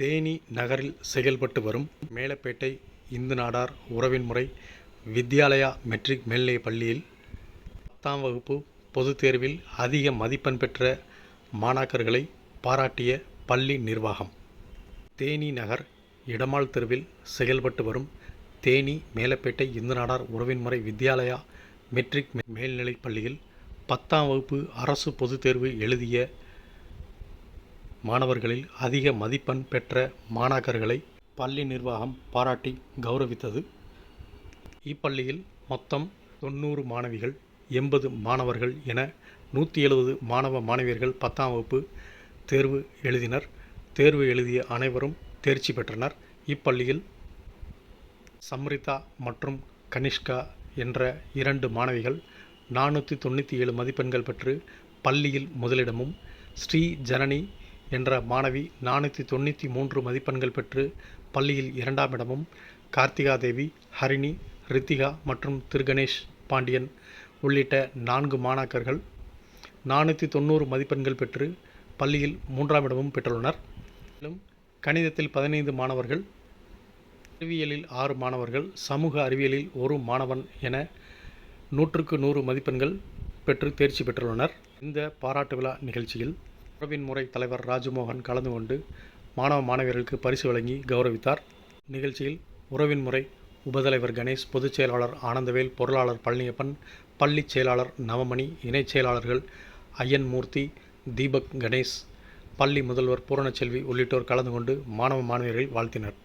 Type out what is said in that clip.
தேனி நகரில் செயல்பட்டு வரும் மேலப்பேட்டை இந்து நாடார் உறவின் முறை வித்யாலயா மெட்ரிக் மேல்நிலைப் பள்ளியில் 10ஆம் வகுப்பு பொதுத் தேர்வில் அதிக மதிப்பெண் பெற்ற மாணாக்கர்களை பாராட்டிய பள்ளி நிர்வாகம். தேனி நகர் இடமால் தெருவில் செயல்பட்டு வரும் தேனி மேலப்பேட்டை இந்து நாடார் உறவின் முறை வித்யாலயா மெட்ரிக் மேல்நிலைப் பள்ளியில் 10ஆம் வகுப்பு அரசு பொதுத் தேர்வு எழுதிய மாணவர்களில் அதிக மதிப்பெண் பெற்ற மாணாக்கர்களை பள்ளி நிர்வாகம் பாராட்டி கௌரவித்தது. இப்பள்ளியில் மொத்தம் 90 மாணவிகள் 80 மாணவர்கள் என 170 மாணவ மாணவியர்கள் 10ஆம் வகுப்பு தேர்வு எழுதினர். தேர்வு எழுதிய அனைவரும் தேர்ச்சி பெற்றனர். இப்பள்ளியில் சம்ரிதா மற்றும் கனிஷ்கா என்ற 2 மாணவிகள் 497 மதிப்பெண்கள் பெற்று பள்ளியில் முதலிடமும், ஸ்ரீ ஜனனி என்ற மாணவி 493 மதிப்பெண்கள் பெற்று பள்ளியில் 2ஆம் இடமும், கார்த்திகா தேவி, ஹரிணி, ரித்திகா மற்றும் திருகணேஷ் பாண்டியன் உள்ளிட்ட 4 மாணாக்கர்கள் 490 மதிப்பெண்கள் பெற்று பள்ளியில் 3ஆம் இடமும் பெற்றுள்ளனர். மேலும் கணிதத்தில் 15 மாணவர்கள், அறிவியலில் 6 மாணவர்கள், சமூக அறிவியலில் 1 மாணவன் என 100க்கு 100 மதிப்பெண்கள் பெற்று தேர்ச்சி பெற்றுள்ளனர். இந்த பாராட்டு விழா நிகழ்ச்சியில் உறவின் முறை தலைவர் ராஜமோகன் கலந்து கொண்டு மாணவ மாணவியர்களுக்கு பரிசு வழங்கி கௌரவித்தார். நிகழ்ச்சியில் உறவின் முறை உபதலைவர் கணேஷ், பொதுச் செயலாளர் ஆனந்தவேல், பொருளாளர் பழனியப்பன், பள்ளி செயலாளர் நவமணி, இணைச் செயலாளர்கள் ஐயன்மூர்த்தி, தீபக் கணேஷ், பள்ளி முதல்வர் பூரணச்செல்வி உள்ளிட்டோர் கலந்து கொண்டு மாணவ மாணவியர்கள் வாழ்த்தினர்.